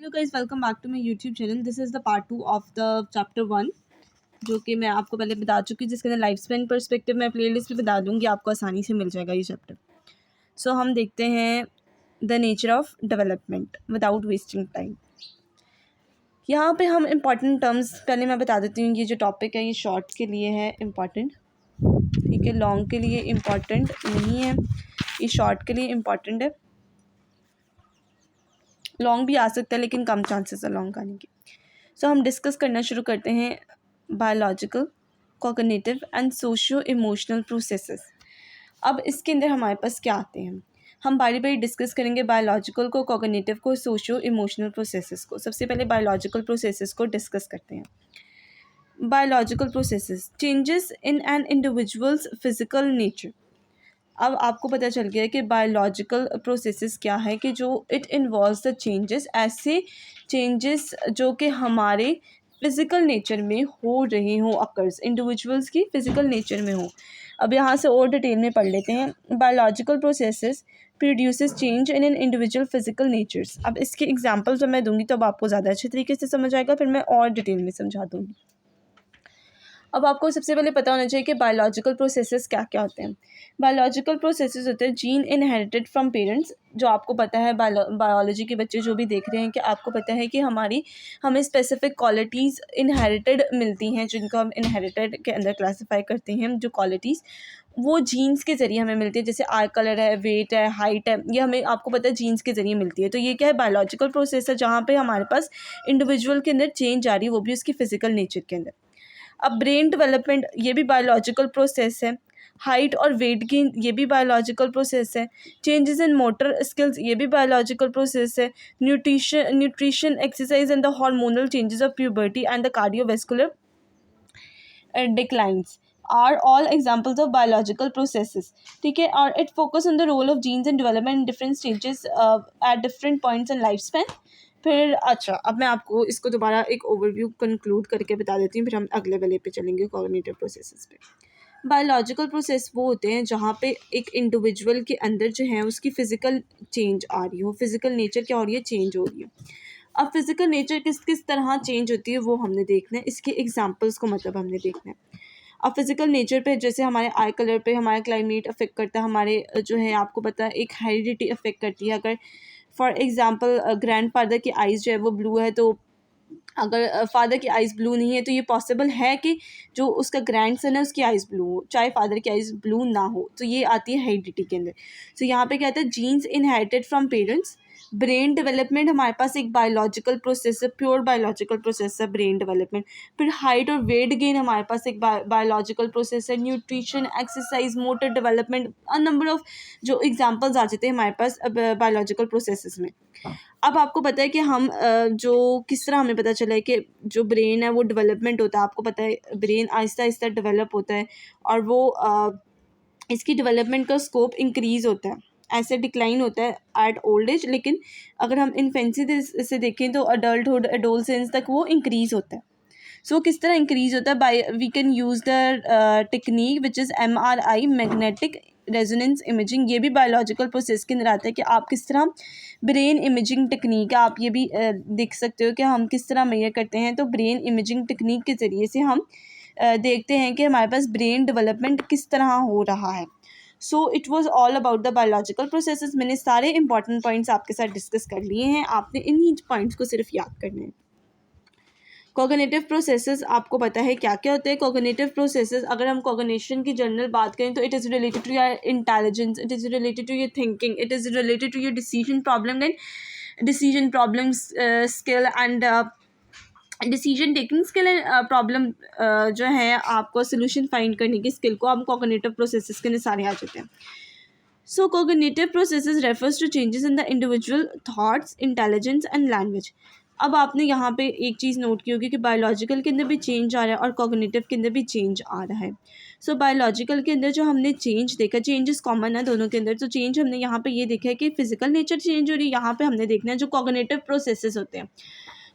Hello guys, welcome back to my YouTube channel. This is the part 2 of the chapter 1 जो कि मैं आपको पहले बता चुकी हूँ, जिसके अंदर लाइफ स्पैन पर्सपेक्टिव मैं प्लेलिस्ट पे बता दूँगी, आपको आसानी से मिल जाएगा ये चैप्टर। सो हम देखते हैं the nature of development without wasting time. यहाँ पे हम इम्पॉर्टेंट टर्म्स पहले मैं बता देती हूँ। ये जो टॉपिक है ये शॉर्ट के लिए है इम्पॉर्टेंट, ठीक है, लॉन्ग के लिए इम्पॉर्टेंट नहीं है, ये शॉर्ट के लिए इम्पॉर्टेंट है। लॉन्ग भी आ सकता है लेकिन कम चांसेस है लॉन्ग आने के। सो हम डिस्कस करना शुरू करते हैं biological, cognitive and socio emotional processes. अब इसके अंदर हमारे पास क्या आते हैं, हम बारी बारी डिस्कस करेंगे बायोलॉजिकल को, कॉग्निटिव को, सोशियो इमोशनल प्रोसेसेस को। सबसे पहले बायोलॉजिकल प्रोसेसेस को डिस्कस करते हैं। Biological processes, changes in an individuals physical nature. अब आपको पता चल गया है कि बायोलॉजिकल प्रोसेसेस क्या है, कि जो इट इन्वॉल्व्स द चेंजेस, ऐसे चेंजेस जो कि हमारे फिज़िकल नेचर में हो रहे हों, अकर्स इंडिविजुअल्स की फ़िज़िकल नेचर में हो। अब यहाँ से और डिटेल में पढ़ लेते हैं। Biological processes produces change in an individual physical natures. अब इसके एग्जांपल्स मैं दूंगी तो अब आपको ज़्यादा अच्छे तरीके से समझ आएगा, फिर मैं और डिटेल में समझा दूँगी। अब आपको सबसे पहले पता होना चाहिए कि बायोलॉजिकल प्रोसेसेस क्या क्या होते हैं। बायोलॉजिकल प्रोसेसेस होते हैं जीन इनहेरिटेड फ्रॉम पेरेंट्स। जो आपको पता है, बायोलॉजी के बच्चे जो भी देख रहे हैं, कि आपको पता है कि हमें स्पेसिफिक क्वालिटीज़ इनहेरिटेड मिलती हैं, जिनको हम इनहेरिटेड के अंदर क्लासीफाई करते हैं। जो क्वालिटीज़ वो जीन्स के ज़रिए हमें मिलती है, जैसे आई कलर है, वेट है, हाइट है, ये हमें आपको पता है जीन्स के ज़रिए मिलती है। तो ये क्या है, बायोलॉजिकल प्रोसेस है, जहाँ पे हमारे पास इंडिविजुअल के अंदर चेंज आ रही है, वो भी उसकी फ़िज़िकल नेचर के अंदर। अब ब्रेन डेवलपमेंट, ये भी बायोलॉजिकल प्रोसेस है। हाइट और वेट गेन, ये भी बायोलॉजिकल प्रोसेस है। चेंजेस इन मोटर स्किल्स, ये भी बायोलॉजिकल प्रोसेस है। Nutrition exercise and the hormonal changes of puberty and the cardiovascular declines are all examples of biological processes, ठीक है। और it focus on the role of genes in development in different stages at different points in life span. फिर अच्छा, अब मैं आपको इसको दोबारा एक ओवरव्यू कंक्लूड करके बता देती हूँ, फिर हम अगले वाले पे चलेंगे, कॉग्निटिव प्रोसेसेस पे। बायोलॉजिकल प्रोसेस वो होते हैं जहाँ पे एक इंडिविजुअल के अंदर जो है उसकी फ़िज़िकल चेंज आ रही हो, फ़िज़िकल नेचर क्या हो रही है, चेंज हो रही है। अब फिज़िकल नेचर किस किस तरह चेंज होती है वो हमने देखना है, इसके एग्जांपल्स को मतलब हमने देखना है। अब फिज़िकल नेचर पे जैसे हमारे आई कलर पे हमारा क्लाइमेट अफेक्ट करता है, हमारे जो है आपको पता है एक हेरिडिटी अफेक्ट करती है। अगर फॉर एग्ज़ाम्पल ग्रैंडफादर की आइज़ जो है वो ब्लू है, तो अगर फादर की आइज़ ब्लू नहीं है तो ये पॉसिबल है कि जो उसका ग्रैंडसन है उसकी आइज़ ब्लू हो, चाहे फादर की आइज़ ब्लू ना हो। तो ये आती है हेरिडिटी के अंदर। तो यहाँ पे क्या आता है, genes inherited from parents. Brain development हमारे पास एक बायोलॉजिकल प्रोसेस है, प्योर बायोलॉजिकल प्रोसेस है ब्रेन डेवलपमेंट। फिर हाइट और वेट गेन हमारे पास एक बायोलॉजिकल प्रोसेस है। Nutrition, exercise, motor development, a number of जो एग्जांपल्स आ जाते हैं हमारे पास बायोलॉजिकल प्रोसेसेस में। अब आपको पता है कि हम जो किस तरह हमें पता चला है कि जो ब्रेन है वो डेवलपमेंट होता है। आपको पता है ब्रेन आहिस्ता आहिस्ता डेवलप होता है और वो इसकी डेवलपमेंट का स्कोप इंक्रीज़ होता है, ऐसे डिक्लाइन होता है एट ओल्ड एज। लेकिन अगर हम इन्फेंसी से देखें तो अडल्टहुड, एडोलसेंस तक वो इंक्रीज़ होता है। सो किस तरह इंक्रीज़ होता है, by we can use the technique which is MRI, magnetic resonance imaging. ये भी बायोलॉजिकल प्रोसेस के अंदर आता है कि आप किस तरह ब्रेन इमेजिंग टेक्निक है, आप ये भी देख सकते हो कि हम किस तरह मेजर करते हैं। तो ब्रेन इमेजिंग टेक्निक के ज़रिए से हम देखते हैं कि हमारे पास ब्रेन डेवलपमेंट किस तरह हो रहा है। So it was all about the biological processes. मैंने सारे इंपॉर्टेंट पॉइंट्स आपके साथ डिस्कस कर लिए हैं, आपने इन्हीं पॉइंट्स को सिर्फ याद करना है। कॉग्निटिव प्रोसेसेस आपको पता है क्या क्या होते हैं। कॉग्निटिव प्रोसेसेस, अगर हम कॉग्निशन की जनरल बात करें तो it is related to your intelligence, it is related to your thinking, it is related to your decision problem skill and decision taking skill and problem जो है आपको सोल्यूशन फाइंड करने की स्किल को हम कॉग्निटिव प्रोसेसेस के अंदर सारे आ जाते हैं। So cognitive processes refers to changes in the individual thoughts, intelligence and language. अब आपने यहाँ पे एक चीज़ नोट की होगी कि बायोलॉजिकल के अंदर भी चेंज आ रहा है और कॉग्निटिव के अंदर भी चेंज आ रहा है। सो बायोलॉजिकल के अंदर जो हमने चेंज देखा, चेंजेस कॉमन है दोनों के अंदर। तो चेंज हमने यहाँ पे ये देखा है कि फिजिकल नेचर चेंज हो रही है। यहाँ पे हमने देखना है जो कॉग्निटिव प्रोसेसेस होते हैं।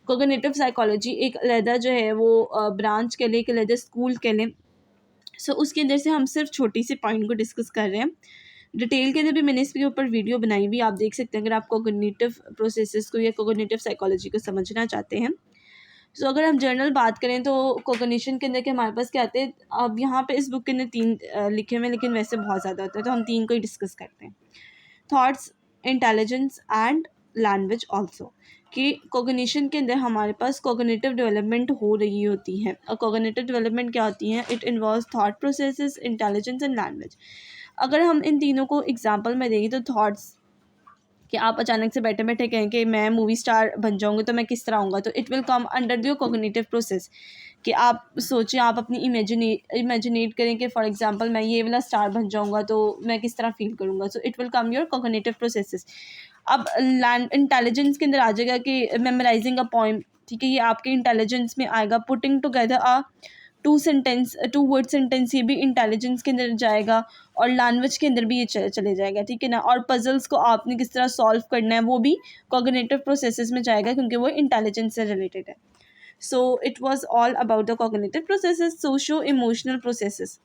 कॉग्निटिव साइकोलॉजी एक अलहदा जो है वो ब्रांच के लिए, एक अलहदा स्कूल के लिए। सो उसके अंदर से हम सिर्फ छोटी सी पॉइंट को डिस्कस कर रहे हैं। डिटेल के अंदर भी मैंने इसके ऊपर वीडियो बनाई हुई, आप देख सकते हैं अगर आप कोग्निटिव प्रोसेसेस को या कोग्निटिव साइकोलॉजी को समझना चाहते हैं। सो अगर हम जर्नल बात करें तो कोग्निशन के अंदर के हमारे पास क्या आते हैं, अब यहाँ पे इस बुक के अंदर 3 लिखे हुए हैं, लेकिन वैसे बहुत ज़्यादा होता है, तो हम 3 को ही डिस्कस करते हैं। Thoughts, intelligence and language also, कि कोग्निशन के अंदर हमारे पास कोग्निटिव डेवलपमेंट हो रही होती है। और कोग्निटिव डेवलपमेंट क्या होती है, it involves thought processes, intelligence and language. अगर हम इन तीनों को एग्जांपल में देंगे तो थॉट्स, कि आप अचानक से बैठे बैठे कहें कि मैं मूवी स्टार बन जाऊँगी तो मैं किस तरह आऊँगा, तो it will come under your cognitive process. कि आप सोचें, आप अपनी इमेजिनेट करें कि फॉर एग्जांपल मैं ये वाला स्टार बन जाऊँगा तो मैं किस तरह फील करूँगा, so it will come your cognitive processes. अब लैंड इंटेलिजेंस के अंदर आ जाएगा कि मेमोराइजिंग अ पोएम, ठीक है, ये आपके इंटेलिजेंस में आएगा। Putting together a two word sentence, ये भी इंटेलिजेंस के अंदर जाएगा। और लैंग्वेज के अंदर भी ये चले जाएगा, ठीक है ना। और पजल्स को आपने किस तरह सॉल्व करना है, वो भी कॉग्निटिव प्रोसेसेस में जाएगा, क्योंकि वो इंटेलिजेंस से रिलेटेड है। So it was all about the cognitive processes, socio emotional processes.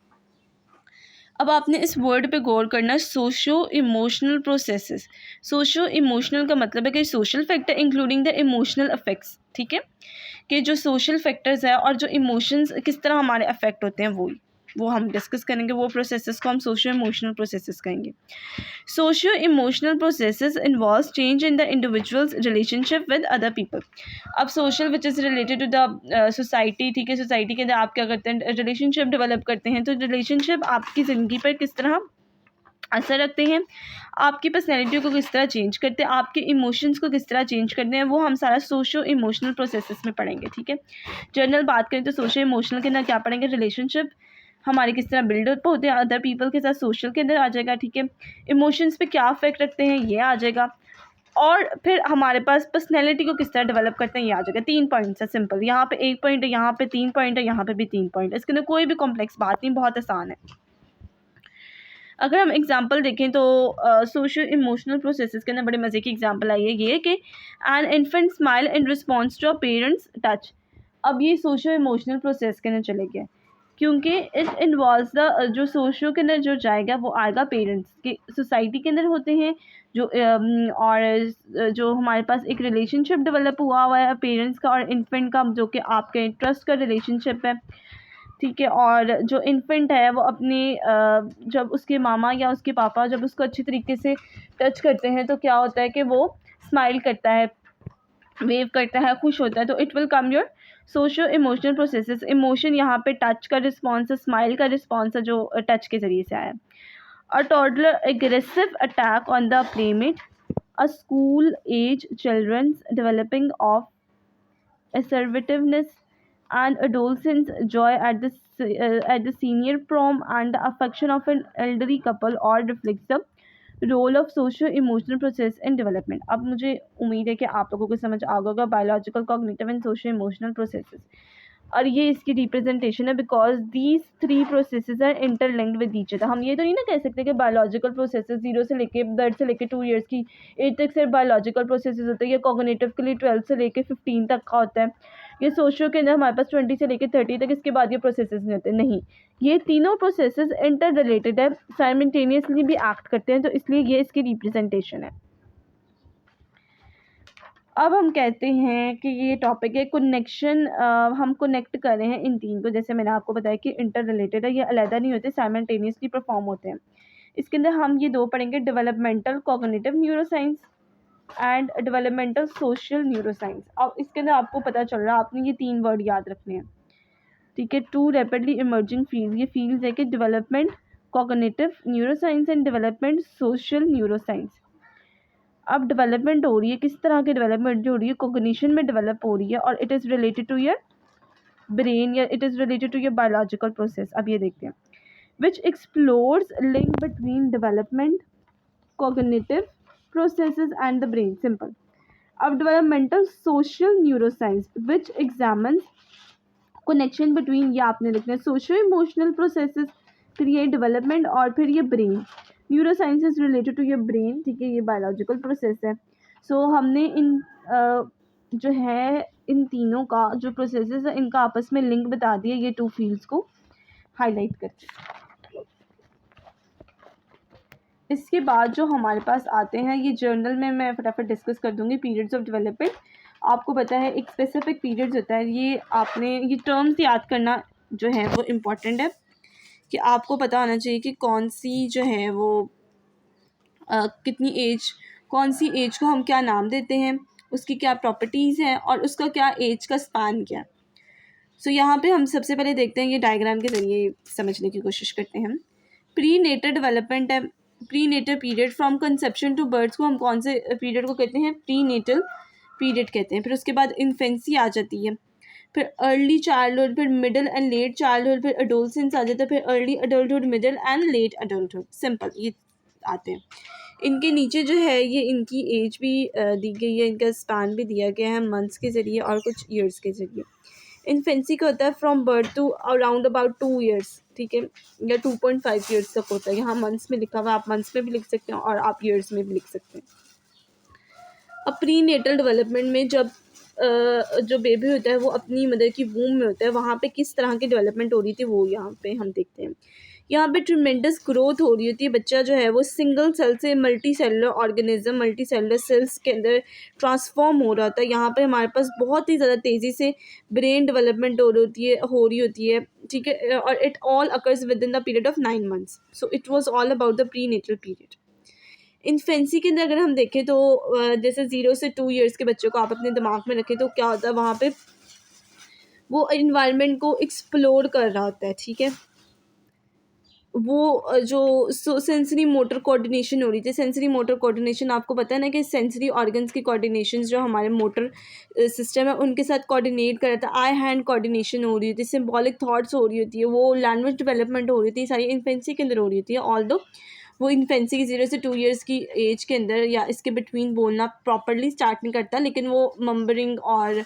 अब आपने इस वर्ड पे गौर करना है, socio emotional processes. Socio emotional का मतलब है कि social factor including the emotional affects, ठीक है, कि जो सोशल फैक्टर्स है और जो इमोशंस किस तरह हमारे अफेक्ट होते हैं वो हम डिस्कस करेंगे। वो प्रोसेसेस को हम सोशो इमोशनल प्रोसेसेस कहेंगे। Socio emotional processes involves change in the individuals relationship with other people. अब social which is related to the society, ठीक है, सोसाइटी के अंदर आप क्या करते हैं, रिलेशनशिप डेवलप करते हैं। तो रिलेशनशिप आपकी ज़िंदगी पर किस तरह असर रखते हैं, आपकी पर्सनैलिटी को किस तरह चेंज करते हैं, आपके इमोशंस को किस तरह चेंज करते हैं, वो हम सारा सोशो इमोशनल प्रोसेसेस में पढ़ेंगे, ठीक है। जनरल बात करें तो सोशो इमोशनल के अंदर क्या पढ़ेंगे, रिलेशनशिप हमारे किस तरह बिल्डअप होते हैं अदर पीपल के साथ, सोशल के अंदर आ जाएगा, ठीक है। इमोशंस पे क्या अफेक्ट रखते हैं, ये आ जाएगा। और फिर हमारे पास पर्सनैलिटी को किस तरह डेवलप करते हैं, ये आ जाएगा। 3 पॉइंट्स है, सिंपल। यहाँ पे 1 पॉइंट है, यहाँ पे 3 पॉइंट है, यहाँ पे भी 3 पॉइंट है। इसके अंदर कोई भी कॉम्प्लेक्स बात नहीं, बहुत आसान है। अगर हम एग्जांपल देखें तो सोशो इमोशनल प्रोसेसेस के अंदर बड़े मज़े की एग्जांपल आई है, ये कि an infant smile in response to a parents touch. अब ये सोशो इमोशनल प्रोसेस के अंदर चले गए, क्योंकि इट इन्वॉल्व्स द जो सोशो के अंदर जो जाएगा वो आएगा पेरेंट्स के, सोसाइटी के अंदर होते हैं जो और जो हमारे पास एक रिलेशनशिप डेवलप हुआ है पेरेंट्स का और इन्फेंट का, जो कि आपके ट्रस्ट का रिलेशनशिप है, ठीक है। और जो इन्फेंट है वो अपने जब उसके मामा या उसके पापा जब उसको अच्छी तरीके से टच करते हैं तो क्या होता है कि वो स्माइल करता है, वेव करता है, खुश होता है। तो it will come your socio emotional processes. Emotion यहाँ पे टच का रिस्पॉन्स है, स्माइल का रिस्पॉन्स है जो टच के ज़रिए से आया। A toddler aggressive attack on the playmate, a school age childrens developing of assertiveness and adolescence joy at the senior prom and the affection of an elderly couple or reflects the role of socio emotional process in development। अब मुझे उम्मीद है कि आप लोगों को समझ आ गया होगा biological cognitive and socio emotional processes, और ये इसकी रिप्रेजेंटेशन है because these 3 processes are interlinked with each other. हम ये तो नहीं ना कह सकते कि बायोलॉजिकल प्रोसेसेस 0 से लेके बर्थ से लेके 2 ईयर्स की एज तक सिर्फ बायोलॉजिकल प्रोसेसेस होते हैं, या कॉग्निटिव के लिए 12 से लेके 15 तक का होता है, ये सोशो के अंदर हमारे पास 20 से लेके 30 तक, इसके बाद ये प्रोसेसेस नहीं होते। नहीं, ये तीनों प्रोसेसेस इंटर रिलेटेड है, साइमल्टेनियसली भी एक्ट करते हैं, तो इसलिए ये इसकी रिप्रेजेंटेशन है। अब हम कहते हैं कि ये टॉपिक है कनेक्शन, हम कनेक्ट कर रहे हैं इन 3 को, जैसे मैंने आपको बताया कि इंटर रिलेटेड है, ये अलग नहीं होते, साइमल्टेनियसली परफॉर्म होते हैं। इसके अंदर हम ये 2 पढ़ेंगे, developmental cognitive neuroscience and developmental social neuroscience. अब इसके अंदर आपको पता चल रहा है, आपने ये 3 वर्ड याद रखने हैं, ठीक है। 2 रैपिडली इमर्जिंग फील्ड, ये फील्ड है कि development cognitive neuroscience and development social neuroscience. अब डेवलपमेंट हो रही है, किस तरह की डेवलपमेंट जो हो रही है, कोग्निशन में डेवलप हो रही है, और it is related to your brain या it is related to your biological process. अब ये देखते हैं, which explores link between development cognitive processes and the brain, simple. अब developmental social neuroscience which examines connection between, ये आपने लिखना है, सोशो इमोशनल प्रोसेसेस, फिर ये डेवलपमेंट, और फिर ये brain. Neuroscience is related to your brain, ठीक है, ये बायोलॉजिकल प्रोसेस है। सो हमने इन जो है इन तीनों का जो प्रोसेसेस है इनका आपस में लिंक बता दिया, ये 2 फील्ड्स को हाईलाइट करके। इसके बाद जो हमारे पास आते हैं, ये जर्नल में मैं फटाफट डिस्कस कर दूँगी, पीरियड्स ऑफ डेवलपमेंट। आपको पता है एक स्पेसिफिक पीरियड्स होता है, ये आपने ये टर्म्स याद करना जो है वो इम्पॉर्टेंट है, कि आपको पता होना चाहिए कि कौन सी जो है वो कितनी एज, कौन सी एज को हम क्या नाम देते हैं, उसकी क्या प्रॉपर्टीज़ हैं और उसका क्या एज का स्पान क्या है। सो यहाँ पे हम सबसे पहले देखते हैं, ये डायग्राम के ज़रिए समझने की कोशिश करते हैं हम। प्री नेटल डेवलपमेंट है, pre natal period from conception to birth को हम कौन से पीरियड को कहते हैं, प्री नेटल पीरियड कहते हैं। फिर उसके बाद इन्फेंसी आ जाती है, फिर अर्ली चाइल्डहुड, फिर मिडिल एंड लेट चाइल्डहुड, फिर एडोलसेंस आ जाता है, फिर early adulthood, middle and let adulthood. Simple ये आते हैं। इनके नीचे जो है ये इनकी एज भी दी गई है, इनका स्पैन भी दिया गया है मंथ्स के ज़रिए और कुछ ईयर्स के ज़रिए। इन्फेंसी का होता है from birth to around about 2 years, ठीक है, या 2.5 ईयर्स तक होता है। यहाँ मंथ्स में लिखा हुआ है, आप मंथ्स में भी लिख सकते हैं और आप ईयर्स में भी लिख सकते हैं। अब प्री नेटल डेवलपमेंट में जब जो बेबी होता है वो अपनी मदर की वूम में होता है, वहाँ पे किस तरह की डेवलपमेंट हो रही थी वो यहाँ पे हम देखते हैं। यहाँ पे ट्रिमेंडस ग्रोथ हो रही होती है, बच्चा जो है वो सिंगल सेल से multi cellular organism, multi cellular cells के अंदर ट्रांसफॉर्म हो रहा होता है। यहाँ पे हमारे पास बहुत ही ज़्यादा तेज़ी से ब्रेन डेवलपमेंट हो रही होती है, ठीक है, और it all occurs within the period of 9 months. So it was all about the pre natal period. Infancy के अंदर अगर हम देखें तो जैसे 0 से 2 ईयर्स के बच्चों को आप अपने दिमाग में रखें तो क्या होता है, वहाँ पे वो इन्वायरमेंट को एक्सप्लोर कर रहा होता है, ठीक है। वो जो सेंसरी मोटर कोऑर्डिनेशन हो रही थी, सेंसरी मोटर कोऑर्डिनेशन आपको पता है ना कि सेंसरी ऑर्गन्स की कोऑर्डिनेशन जो हमारे मोटर सिस्टम है उनके साथ कोऑर्डिनेट कर रहा था। आई हैंड कोऑर्डिनेशन हो रही थी, सिंबॉलिक थॉट्स हो रही होती है, वो लैंग्वेज डेवलपमेंट हो रही थी, सारी इन्फेंसी के अंदर हो रही होती है। ऑल दो वो इन्फेंसी की 0 से 2 ईयर्स की एज के अंदर या इसके बिटवीन बोलना प्रॉपरली स्टार्ट नहीं करता, लेकिन वो मम्बरिंग और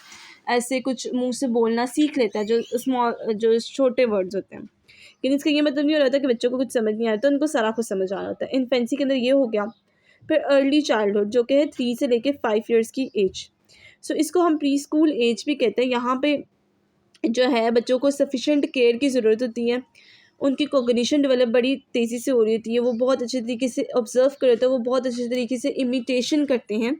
ऐसे कुछ मुंह से बोलना सीख लेता है, जो स्मॉल जो छोटे वर्ड्स होते हैं। लेकिन इसका ये मतलब नहीं हो रहा था कि बच्चों को कुछ समझ नहीं आ रहा था, उनको सारा कुछ समझ आ रहा होता है। इन्फेंसी के अंदर ये हो गया। फिर अर्ली चाइल्डहुड जो कि है 3 से लेके 5 ईयर्स की एज। सो इसको हम प्री स्कूल एज भी कहते हैं। यहाँ पे जो है बच्चों को सफिशेंट केयर की ज़रूरत होती है, उनकी कोग्निशन डेवलप बड़ी तेज़ी से हो रही होती है, वो बहुत अच्छे तरीके से ऑब्ज़र्व कर रहे हैं, वो बहुत अच्छे तरीके से इमिटेशन करते हैं,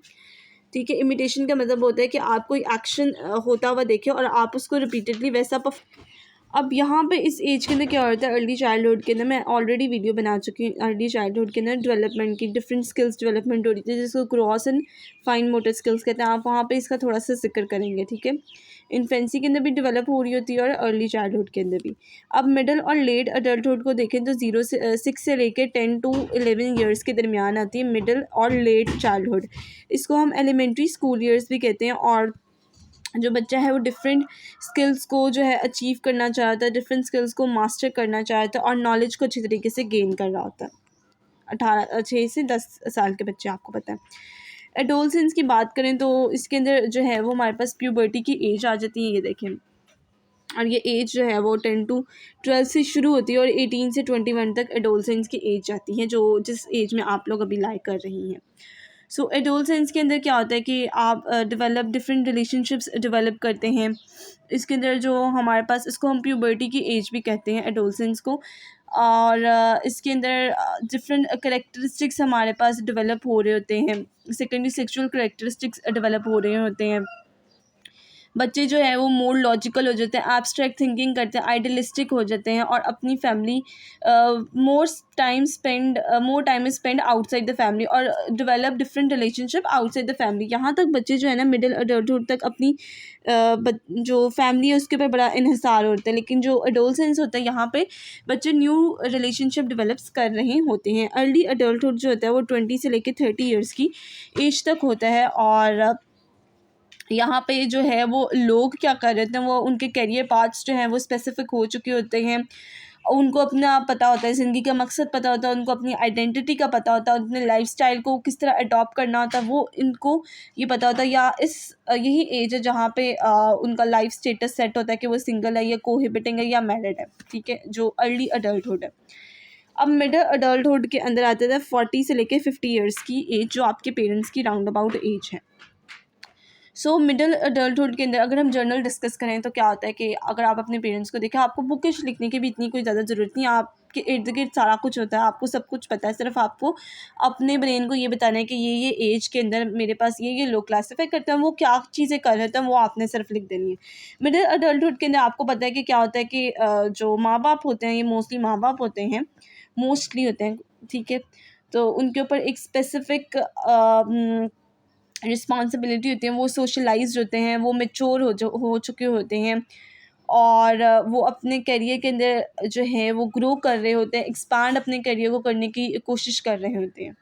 ठीक है। इमिटेशन का मतलब होता है कि आप कोई एक्शन होता हुआ देखें और आप उसको रिपीटेडली वैसा अब यहाँ पे इस एज के अंदर क्या होता है, अर्ली चाइल्डहुड के अंदर मैं ऑलरेडी वीडियो बना चुकी हूँ। अर्ली चाइल्डहुड के अंदर डेवलपमेंट की डिफरेंट स्किल्स डेवलपमेंट हो रही थी, जिसको gross and fine motor skills कहते हैं। आप वहाँ पे इसका थोड़ा सा जिक्र करेंगे, ठीक है। इन्फेंसी के अंदर भी डेवलप हो रही होती है और अर्ली चाइल्डहुड के अंदर भी। अब मिडिल और लेट अडल्टहुड को देखें तो 6 से लेकर 10 to 11 ईयर्स के दरमियान आती है मिडिल और लेट चाइल्डहुड। इसको हम एलिमेंट्री स्कूल ईयर्स भी कहते हैं। और जो बच्चा है वो डिफरेंट स्किल्स को जो है अचीव करना चाहता है, डिफरेंट स्किल्स को मास्टर करना चाहता है और नॉलेज को अच्छी तरीके से गेन कर रहा होता है। 6 से 10 साल के बच्चे, आपको पता है। एडोलसेंस की बात करें तो इसके अंदर जो है वो हमारे पास प्यूबर्टी की एज आ जाती है, ये देखें। और ये एज जो है वो 10 to 12 से शुरू होती है और 18 से 21 तक एडोलसेंस की एज जाती है, जो जिस एज में आप लोग अभी लाइक कर रही हैं। सो एडोलसेंस के अंदर क्या होता है कि आप डेवलप डिफरेंट रिलेशनशिप्स डेवलप करते हैं। इसके अंदर जो हमारे पास, इसको हम प्यूबर्टी की एज भी कहते हैं एडोलसेंस को। और इसके अंदर डिफरेंट करेक्टरिस्टिक्स हमारे पास डेवलप हो रहे होते हैं, सेकेंडरी सेक्सुअल करेक्टरिस्टिक्स डेवलप हो रहे होते हैं। बच्चे जो है वो मोर लॉजिकल हो जाते हैं, एब्स्ट्रैक्ट थिंकिंग करते हैं, आइडियलिस्टिक हो जाते हैं और अपनी family more time spend outside the family और develop different relationship outside the family. यहाँ तक बच्चे जो है ना मिडिल अडल्टहुड तक अपनी जो फैमिली है उसके ऊपर बड़ा इन्हिसार होता है, लेकिन जो एडोलसेंस होता है यहाँ पे बच्चे न्यू रिलेशनशिप डेवलप्स कर रहे होते हैं। अर्ली अडल्टहुड जो होता है वो 20 से लेकर 30 ईयर्स की एज तक होता है। और यहाँ पे जो है वो लोग क्या कर रहे थे, वो उनके करियर पाथ्स जो हैं वो स्पेसिफिक हो चुके होते हैं, उनको अपना पता होता है, ज़िंदगी का मकसद पता होता है, उनको अपनी आइडेंटिटी का पता होता है, अपने लाइफस्टाइल को किस तरह अडॉप्ट करना होता है वो इनको ये पता होता है। या यही एज है जहाँ पे उनका लाइफ स्टेटस सेट होता है कि वो सिंगल है या कोहिबिटिंग है या मैरिड है, ठीक है, जो अर्ली अडल्टहुड है। अब मिडिल अडल्टहुड के अंदर आते थे 40 से लेकर 50 ईयर्स की एज, जो आपके पेरेंट्स की राउंड अबाउट एज है। सो मिडिल अडल्टहुड के अंदर अगर हम जर्नल डिस्कस करें तो क्या होता है कि अगर आप अपने पेरेंट्स को देखें, आपको बुकिश लिखने की भी इतनी कोई ज़्यादा ज़रूरत नहीं है, आप आपके इर्द गिर्द सारा कुछ होता है, आपको सब कुछ पता है, सिर्फ आपको अपने ब्रेन को ये बताना है कि ये एज के अंदर मेरे पास ये लोग क्लासीफाई करते हैं, वो क्या चीज़ें कर रहे हैं वो आपने सिर्फ लिख देनी है। मिडिल अडल्टहुड के अंदर आपको पता है कि क्या होता है कि जो माँ बाप होते हैं, ये मोस्टली माँ बाप होते हैं, मोस्टली होते हैं, ठीक है। तो उनके ऊपर एक स्पेसिफिक रिस्पॉन्सिबिलिटी होती है, वो सोशलाइज्ड होते हैं, वो मैच्योर हो चुके होते हैं, और वो अपने करियर के अंदर जो है वो ग्रो कर रहे होते हैं, एक्सपांड अपने करियर को करने की कोशिश कर रहे होते हैं,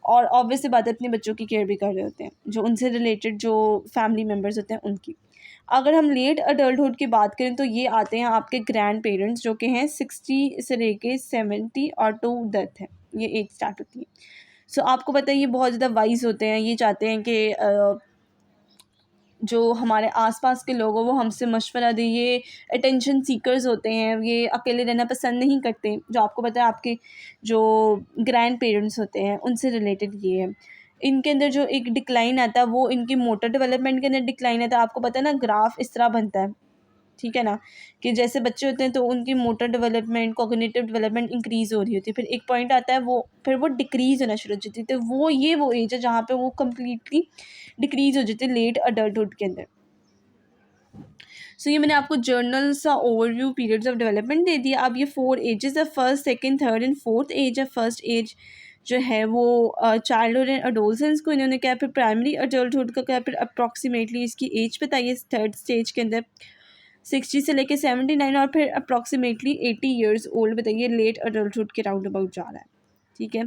और ऑब्वियस सी बात है अपने बच्चों की केयर भी कर रहे होते हैं, जो उनसे रिलेटेड जो फैमिली मेम्बर्स होते हैं उनकी। अगर हम लेट अडल्टहुड की बात करें तो ये आते हैं आपके ग्रैंड पेरेंट्स, जो कि हैं 60 से लेके 70 और टू डेथ है, ये एज स्टार्ट होती है। सो आपको पता है ये बहुत ज़्यादा वाइज होते हैं, ये चाहते हैं कि जो हमारे आसपास के लोग हो वो हमसे मशवरा दें, ये अटेंशन सीकर्स होते हैं, ये अकेले रहना पसंद नहीं करते, जो आपको पता है आपके जो ग्रैंड पेरेंट्स होते हैं उनसे रिलेटेड ये है। इनके अंदर जो एक डिक्लाइन आता है वो इनकी मोटर डेवलपमेंट के अंदर डिक्लाइन आता है। आपको पता है ना, ग्राफ इस तरह बनता है, ठीक है ना, कि जैसे बच्चे होते हैं तो उनकी motor development, cognitive development increase हो रही होती है, फिर एक पॉइंट आता है वो डिक्रीज़ होना शुरू हो जाती है, तो वो एज है जहाँ पे वो कम्प्लीटली डिक्रीज़ हो जाती है लेट अडल्टहुड के अंदर। सो ये मैंने आपको जर्नल सा ओवरव्यू पीरियड्स ऑफ डेवलपमेंट दे दिया। अब ये 4 एजेस है, first, second, third and fourth age है। फर्स्ट एज जो है वो चाइल्डहुड एंड अडोलसेंस को इन्होंने क्या, फिर प्राइमरी अडल्टहुड का क्या, फिर अप्रॉक्सीमेटली इसकी एज बताइए थर्ड स्टेज के अंदर 60 से लेके 79, और फिर अप्रॉक्सीमेटली 80 ईयर्स ओल्ड बताइए लेट अडल्टहुड के राउंड अबाउट जा रहा है, ठीक है।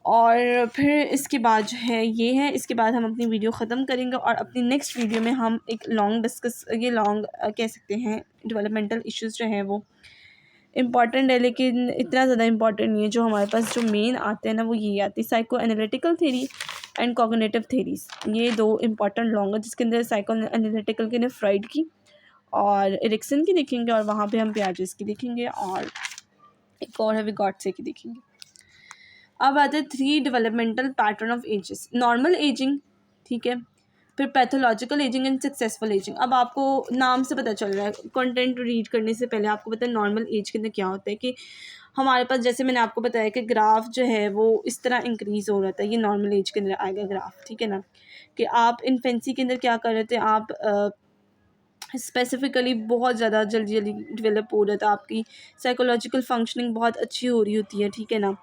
और फिर इसके बाद जो है ये है, इसके बाद हम अपनी वीडियो ख़त्म करेंगे, और अपनी नेक्स्ट वीडियो में हम एक लॉन्ग कह सकते हैं डेवलपमेंटल इश्यूज़ जो हैं वो इम्पॉर्टेंट है, लेकिन इतना ज़्यादा इम्पॉर्टेंट नहीं है। जो हमारे पास जो मेन आते हैं ना वो यही आती है, psycho analytical theory and cognitive theories, ये दो इम्पॉर्टेंट लॉन्ग है, जिसके अंदर साइको एनालिटिकल के अंदर फ्राइड की और एरिक्सन की देखेंगे, और वहाँ पे हम पियाजेस की देखेंगे, और एक और है विगॉट्से की देखेंगे। अब आते हैं 3 developmental pattern of ages, normal aging, ठीक है, फिर pathological aging and successful aging. अब आपको नाम से पता चल रहा है, कंटेंट रीड करने से पहले आपको पता है नॉर्मल एज के अंदर क्या होता है, कि हमारे पास जैसे मैंने आपको बताया कि ग्राफ जो है वो इस तरह इंक्रीज़ हो रहा था, ये नॉर्मल एज के अंदर आएगा ग्राफ, ठीक है ना, कि आप इन्फेंसी के अंदर क्या कर रहे थे, आप स्पेसिफ़िकली बहुत ज़्यादा जल्दी जल्दी डेवलप हो रहा था, आपकी साइकोलॉजिकल फंक्शनिंग बहुत अच्छी हो रही होती है, ठीक है ना।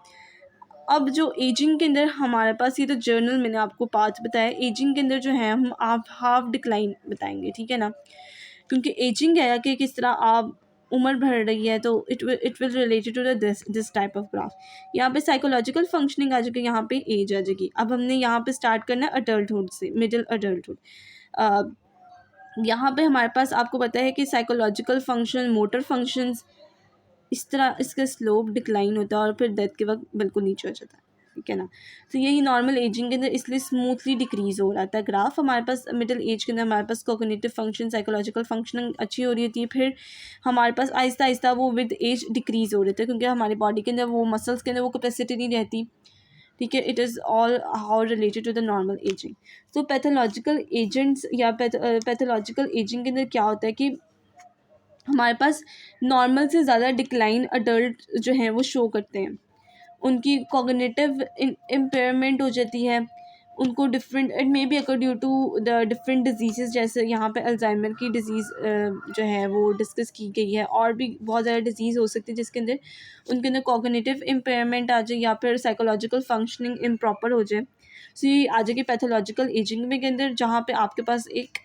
अब जो एजिंग के अंदर हमारे पास, ये तो जर्नल मैंने आपको पाथ बताया, एजिंग के अंदर जो है हम आप हाफ डिक्लाइन बताएंगे, ठीक है ना, क्योंकि एजिंग है कि किस तरह आप उम्र बढ़ रही है, तो it will related to this type of graph. यहाँ पे साइकोलॉजिकल फंक्शनिंग आ जाएगी, यहाँ पे एज आ जाएगी। अब हमने यहाँ पे स्टार्ट करना है अडल्टहुड से, मिडिल अडल्टहुड। यहाँ पे हमारे पास आपको पता है कि साइकोलॉजिकल फंक्शन, मोटर फंक्शंस, इस तरह इसका स्लोप डिक्लाइन होता है और फिर डेथ के वक्त बिल्कुल नीचे हो जाता है, ठीक है ना। तो यही नॉर्मल एजिंग के अंदर इसलिए स्मूथली डिक्रीज़ हो रहा था ग्राफ। हमारे पास मिडिल एज के अंदर हमारे पास कॉग्निटिव फंक्शन, साइकोलॉजिकल फंक्शनिंग अच्छी हो रही होती है, फिर हमारे पास आहिस्ता आहिस्ता वो विद एज डिक्रीज़ हो रहे थे, क्योंकि हमारी बॉडी के अंदर वो मसल्स के अंदर वो कैपेसिटी नहीं रहती, ठीक है। It is all how related to the normal aging. तो पैथोलॉजिकल एजेंट्स या पैथोलॉजिकल एजिंग के अंदर क्या होता है कि हमारे पास नॉर्मल से ज़्यादा डिक्लाइन अडल्ट जो हैं वो शो करते हैं, उनकी कॉग्निटिव इम्पेयरमेंट हो जाती है, उनको different, it may be occur due to the different disease, जैसे यहाँ पे अल्जाइमर की डिज़ीज़ जो है वो डिस्कस की गई है, और भी बहुत ज़्यादा डिजीज़ हो सकती है जिसके अंदर उनके अंदर कॉग्निटिव इम्पेयरमेंट आ जाए या फिर साइकोलॉजिकल फंक्शनिंग इम्प्रॉपर हो जाए। सो ये आ जाएगी पैथोलॉजिकल एजिंग में के अंदर, जहाँ पे आपके पास एक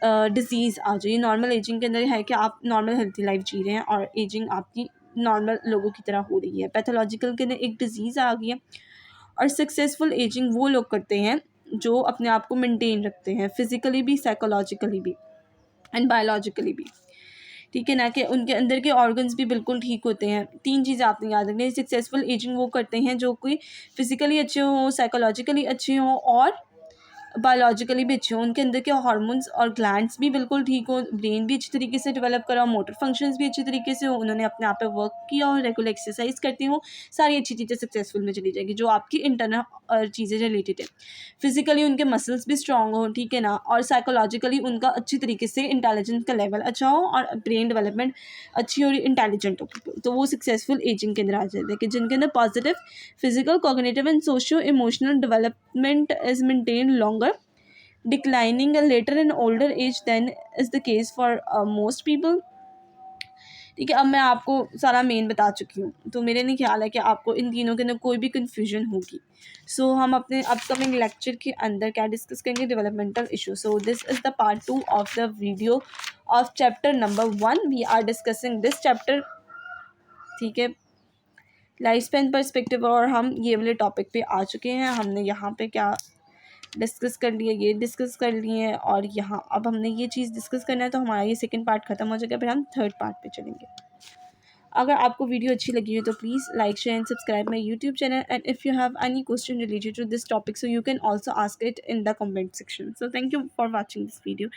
डिज़ीज़ आ जाए। नॉर्मल एजिंग के अंदर है कि आप नॉर्मल हेल्थी लाइफ जी रहे हैं और एजिंग आपकी नॉर्मल लोगों की तरह हो रही है। पैथोलॉजिकल के अंदर एक डिज़ीज़ आ गई है। और सक्सेसफुल एजिंग वो लोग करते हैं जो अपने आप को मेंटेन रखते हैं, फिज़िकली भी, साइकोलॉजिकली भी एंड बायोलॉजिकली भी, ठीक है ना, कि उनके अंदर के ऑर्गन्स भी बिल्कुल ठीक होते हैं। 3 चीज़ें आपने याद रखनी है। सक्सेसफुल एजिंग वो करते हैं जो कोई फिज़िकली अच्छे हों, साइकोलॉजिकली अच्छे हों, और बायोलॉजिकली भी अच्छे हों, उनके अंदर के हार्मोन्स और ग्लैंड्स भी बिल्कुल ठीक हो, ब्रेन भी अच्छी तरीके से डेवलप करा हो, मोटर फंक्शंस भी अच्छी तरीके से हो, उन्होंने अपने आप पे वर्क किया और रेगुलर एक्सरसाइज करती हो, सारी अच्छी चीज़ें सक्सेसफुल में चली जाएगी जो आपकी इंटरनल चीज़ें रिलेटेड है। फिजिकली उनके मसल्स भी स्ट्रांग हो, ठीक है ना, और साइकोलॉजिकली उनका अच्छी तरीके से इंटेलिजेंस का लेवल अच्छा हो और ब्रेन डेवलपमेंट अच्छी और इंटेलिजेंट हो, तो वो सक्सेसफुल एजिंग के अंदर आ जाते हैं कि जिनके अंदर positive physical, cognitive and socio emotional development is maintain longer, declining later in older age than is the case for most people। ठीक है, अब मैं आपको सारा मेन बता चुकी हूँ, तो मेरे नहीं ख्याल है कि आपको इन तीनों के अंदर कोई भी कन्फ्यूजन होगी। सो हम अपने अपकमिंग लेक्चर के अंदर क्या डिस्कस करेंगे, developmental issue. So this is the part 2 of the video of chapter number 1। We are discussing this chapter, ठीक है, लाइफ स्पैन परस्पेक्टिव, और हम ये वाले टॉपिक पे आ चुके हैं। हमने यहाँ पे क्या डिस्कस कर लिए, ये डिस्कस कर लिए, और यहाँ अब हमने ये चीज़ डिस्कस करना है, तो हमारा ये सेकंड पार्ट ख़त्म हो जाएगा, फिर हम थर्ड पार्ट पे चलेंगे। अगर आपको वीडियो अच्छी लगी हो तो please like, share and subscribe my YouTube channel, and if you have any question related to this topic, so you can also ask it in the comment section. So thank you for watching this video.